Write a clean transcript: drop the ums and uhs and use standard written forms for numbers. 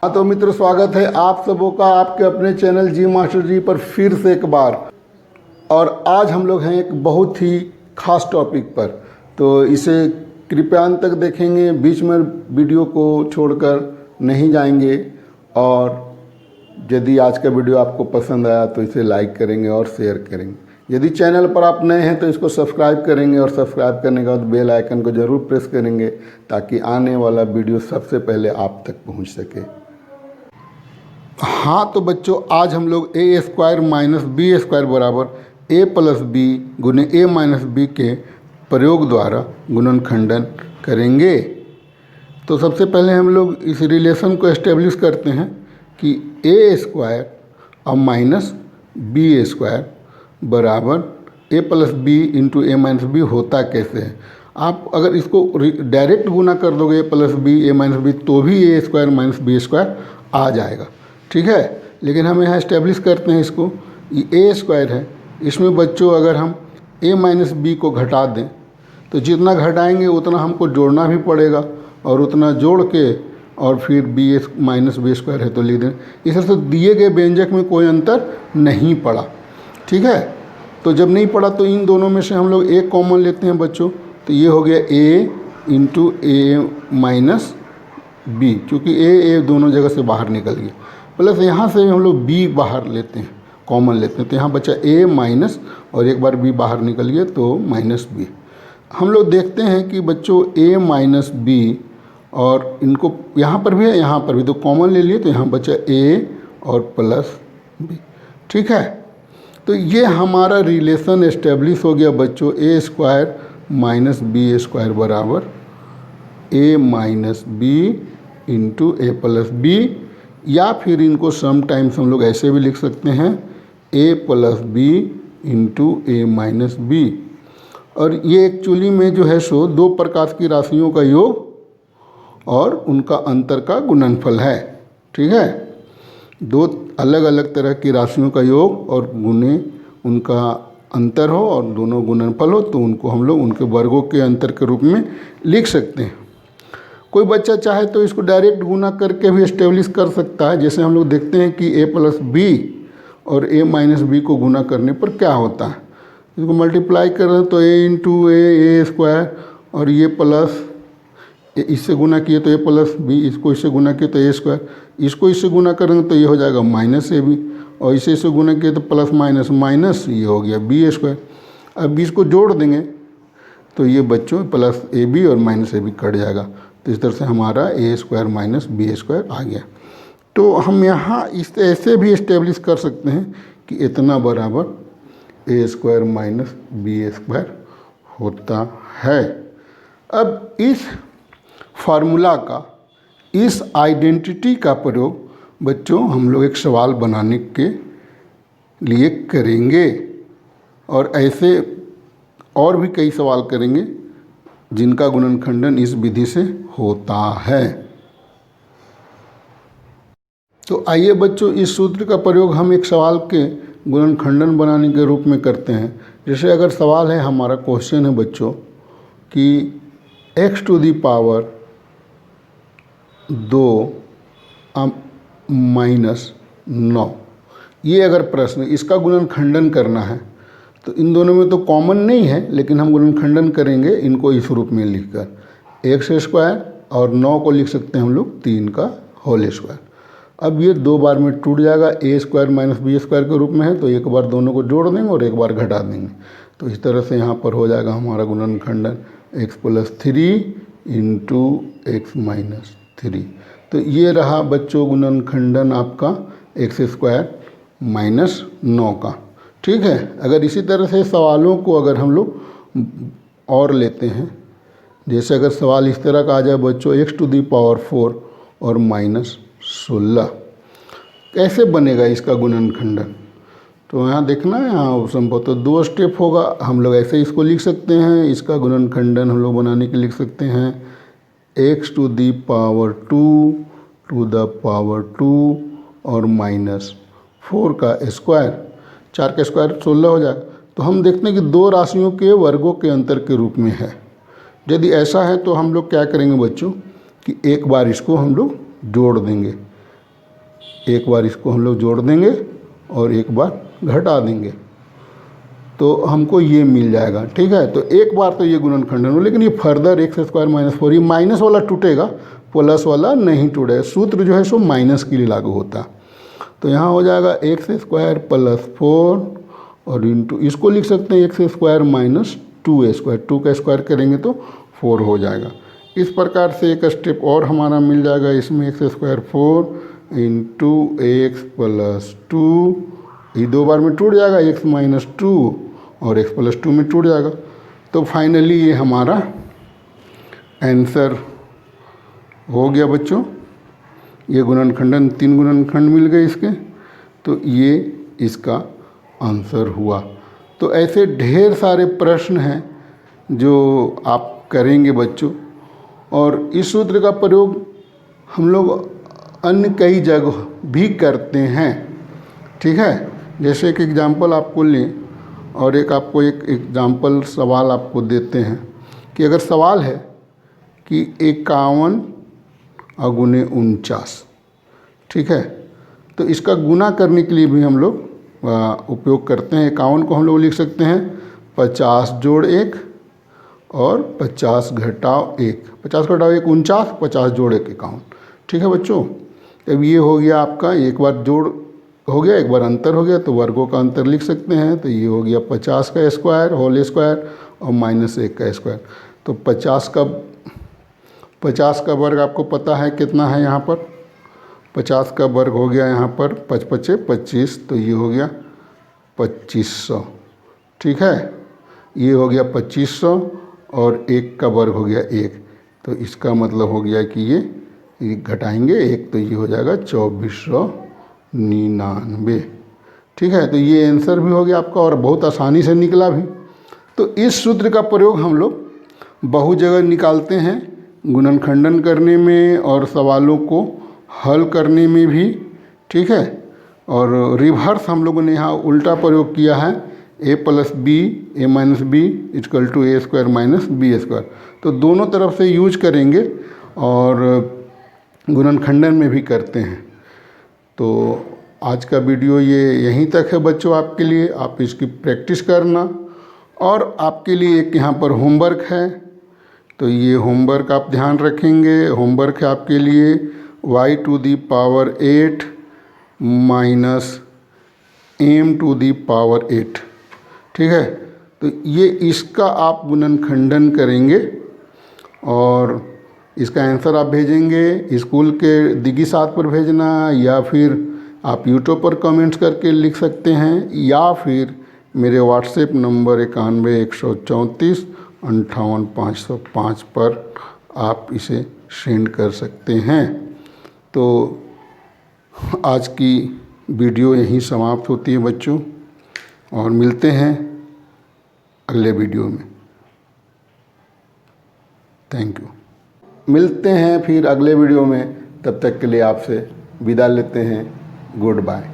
हाँ तो मित्र, स्वागत है आप सबों का आपके अपने चैनल जी मास्टर जी पर फिर से एक बार। और आज हम लोग हैं एक बहुत ही खास टॉपिक पर, तो इसे कृपया अंत तक देखेंगे, बीच में वीडियो को छोड़कर नहीं जाएंगे। और यदि आज का वीडियो आपको पसंद आया तो इसे लाइक करेंगे और शेयर करेंगे। यदि चैनल पर आप नए हैं तो इसको सब्सक्राइब करेंगे और सब्सक्राइब करने के बाद बेल आइकन को ज़रूर प्रेस करेंगे ताकि आने वाला वीडियो सबसे पहले आप तक पहुंच सके। हाँ तो बच्चों, आज हम लोग ए स्क्वायर माइनस बी स्क्वायर बराबर ए प्लस बी गुने ए माइनस बी के प्रयोग द्वारा गुणनखंडन करेंगे। तो सबसे पहले हम लोग इस रिलेशन को एस्टेब्लिश करते हैं कि ए स्क्वायर और माइनस बी स्क्वायर बराबर ए प्लस बी इंटू ए माइनस बी होता कैसे है। आप अगर इसको डायरेक्ट गुना कर दोगे ए plus B A minus B तो भी ए स्क्वायर माइनस बी स्क्वायर आ जाएगा, ठीक है। लेकिन हम यहाँ इस्टेब्लिश करते हैं इसको, ये ए स्क्वायर है, इसमें बच्चों अगर हम ए माइनस बी को घटा दें तो जितना घटाएंगे उतना हमको जोड़ना भी पड़ेगा, और उतना जोड़ के और फिर बी माइनस बी स्क्वायर है तो लिख दें। इस तरह से दिए गए व्यंजक में कोई अंतर नहीं पड़ा, ठीक है। तो जब नहीं पड़ा तो इन दोनों में से हम लोग एक कॉमन लेते हैं बच्चों, तो ये हो गया ए इंटू ए माइनस बी, क्योंकि ए दोनों जगह से बाहर निकल गया, प्लस यहाँ से हम लोग बी बाहर लेते हैं, कॉमन लेते हैं, तो यहाँ बचा ए माइनस और एक बार बी बाहर निकल गया तो माइनस बी। हम लोग देखते हैं कि बच्चों ए माइनस बी, और इनको यहाँ पर भी है यहाँ पर भी, तो कॉमन ले लिए तो यहाँ बचा ए और प्लस बी, ठीक है। तो ये हमारा रिलेशन एस्टेब्लिश हो गया बच्चों, ए स्क्वायर माइनस बी स्क्वायर बराबर ए माइनस बी इंटू ए प्लस बी, या फिर इनको समटाइम्स हम लोग ऐसे भी लिख सकते हैं ए प्लस बी इंटू ए माइनस बी। और ये एक्चुअली में जो है सो दो प्रकार की राशियों का योग और उनका अंतर का गुणनफल है, ठीक है। दो अलग अलग तरह की राशियों का योग और गुणे उनका अंतर हो और दोनों गुणनफल हो, तो उनको हम लोग उनके वर्गों के अंतर के रूप में लिख सकते हैं। कोई बच्चा चाहे तो इसको डायरेक्ट गुना करके भी एस्टेब्लिश कर सकता है। जैसे हम लोग देखते हैं कि ए प्लस बी और ए माइनस बी को गुना करने पर क्या होता है। इसको मल्टीप्लाई कर रहे हैं तो ए इंटू ए स्क्वायर, और ये प्लस इससे गुना किए तो ए प्लस बी, इसको इससे गुना किए तो ए स्क्वायर, इसको इससे गुना करेंगे तो ये हो जाएगा माइनस ए बी, और इसे गुना किए तो प्लस माइनस माइनस, ये हो गया बी स्क्वायर। अब इसको जोड़ देंगे तो ये बच्चों प्लस ए बी और माइनस ए बी कट जाएगा, तो इस तरह से हमारा ए स्क्वायर माइनस बी स्क्वायर आ गया। तो हम यहाँ इस ऐसे भी इस्टेब्लिश कर सकते हैं कि इतना बराबर ए स्क्वायर माइनस बी स्क्वायर होता है। अब इस फार्मूला का, इस आइडेंटिटी का प्रयोग बच्चों हम लोग एक सवाल बनाने के लिए करेंगे, और ऐसे और भी कई सवाल करेंगे जिनका गुणनखंडन इस विधि से होता है। तो आइए बच्चों, इस सूत्र का प्रयोग हम एक सवाल के गुणनखंडन बनाने के रूप में करते हैं। जैसे अगर सवाल है, हमारा क्वेश्चन है बच्चों कि x to the power 2 minus 9, ये अगर प्रश्न, इसका गुणनखंडन करना है, तो इन दोनों में तो कॉमन नहीं है, लेकिन हम गुणनखंडन करेंगे इनको इस रूप में लिखकर एक्स स्क्वायर, और 9 को लिख सकते हैं हम लोग 3 का होल स्क्वायर। अब ये दो बार में टूट जाएगा, ए स्क्वायर माइनस बी स्क्वायर के रूप में है, तो एक बार दोनों को जोड़ देंगे और एक बार घटा देंगे, तो इस तरह से यहाँ पर हो जाएगा हमारा गुणनखंडन x plus 3 into x minus 3। तो ये रहा बच्चों गुणनखंडन आपका एक्स स्क्वायर माइनस 9 का, ठीक है। अगर इसी तरह से सवालों को अगर हम लोग और लेते हैं, जैसे अगर सवाल इस तरह का आ जाए बच्चों x टू दी पावर 4 और माइनस 16, कैसे बनेगा इसका गुणनखंडन। तो यहाँ देखना है, यहाँ संभव तो 2 स्टेप होगा। हम लोग ऐसे इसको लिख सकते हैं, इसका गुणनखंडन हम लोग बनाने के लिख सकते हैं x to the power 2 to the power 2 और माइनस 4 का स्क्वायर, 4 का स्क्वायर 16 हो जाएगा। तो हम देखते हैं कि दो राशियों के वर्गों के अंतर के रूप में है। यदि ऐसा है तो हम लोग क्या करेंगे बच्चों कि एक बार इसको हम लोग जोड़ देंगे, एक बार इसको हम लोग जोड़ देंगे और एक बार घटा देंगे तो हमको ये मिल जाएगा। ठीक है, तो एक बार तो ये गुणनखंडन हो, लेकिन ये फर्दर एक्स स्क्वायर माइनस 4, ये माइनस वाला टूटेगा, प्लस वाला नहीं टूटेगा। सूत्र जो है सो माइनस के लिए लागू होता है। तो यहाँ हो जाएगा एक्स स्क्वायर प्लस 4 और इंटू इसको लिख सकते हैं x square minus 2a square, 2 का स्क्वायर करेंगे तो 4 हो जाएगा। इस प्रकार से एक स्टेप और हमारा मिल जाएगा, इसमें x square 4 into x plus 2, ये दो बार में टूट जाएगा, एक्स माइनस 2 और एक्स प्लस 2 में टूट जाएगा। तो फाइनली ये हमारा आंसर हो गया बच्चों। ये गुणनखंडन 3 गुणनखंड मिल गए इसके, तो ये इसका आंसर हुआ। तो ऐसे ढेर सारे प्रश्न हैं जो आप करेंगे बच्चों, और इस सूत्र का प्रयोग हम लोग अन्य कई जगह भी करते हैं। ठीक है, जैसे एक एग्जाम्पल आपको लें और एक आपको एक एग्जाम्पल सवाल आपको देते हैं कि अगर सवाल है कि 51 गुने 49, ठीक है, तो इसका गुना करने के लिए भी हम लोग उपयोग करते हैं। 51 को हम लोग लिख सकते हैं 50 जोड़ 1 और 50 घटाव 1, 50 घटाव 1 49, 50 जोड़ 1 51। ठीक है बच्चों, अब ये हो गया आपका, एक बार जोड़ हो गया, एक बार अंतर हो गया, तो वर्गों का अंतर लिख सकते हैं। तो ये हो गया 50 का स्क्वायर होल स्क्वायर और माइनस 1 का स्क्वायर। तो 50 का वर्ग आपको पता है कितना है, यहाँ पर 50 का वर्ग हो गया यहाँ पर 5 पचे 25, तो ये हो गया 2500। ठीक है, ये हो गया 2500 और 1 का वर्ग हो गया 1, तो इसका मतलब हो गया कि ये घटाएंगे 1, तो ये हो जाएगा 2499। ठीक है, तो ये आंसर भी हो गया आपका और बहुत आसानी से निकला भी। तो इस सूत्र का प्रयोग हम लोग बहुत जगह निकालते हैं, गुणनखंडन करने में और सवालों को हल करने में भी। ठीक है, और रिवर्स हम लोगों ने यहाँ उल्टा प्रयोग किया है, a plus B A minus B equal to A square minus B square. तो दोनों तरफ से यूज करेंगे और गुणनखंडन में भी करते हैं। तो आज का वीडियो ये यहीं तक है बच्चों आपके लिए, आप इसकी प्रैक्टिस करना। और आपके लिए एक यहाँ पर होमवर्क है, तो ये होमवर्क आप ध्यान रखेंगे। होमवर्क है आपके लिए y to the power 8 minus m to the power 8। ठीक है, तो ये इसका आप गुणनखंडन करेंगे और इसका आंसर आप भेजेंगे स्कूल के दिगी 7 पर भेजना, या फिर आप यूट्यूब पर कमेंट्स करके लिख सकते हैं, या फिर मेरे व्हाट्सएप नंबर 91 134 58 505 पर आप इसे सेंड कर सकते हैं। तो आज की वीडियो यहीं समाप्त होती है बच्चों, और मिलते हैं अगले वीडियो में। Thank you. मिलते हैं फिर अगले वीडियो में, तब तक के लिए आपसे विदा लेते हैं। Good bye.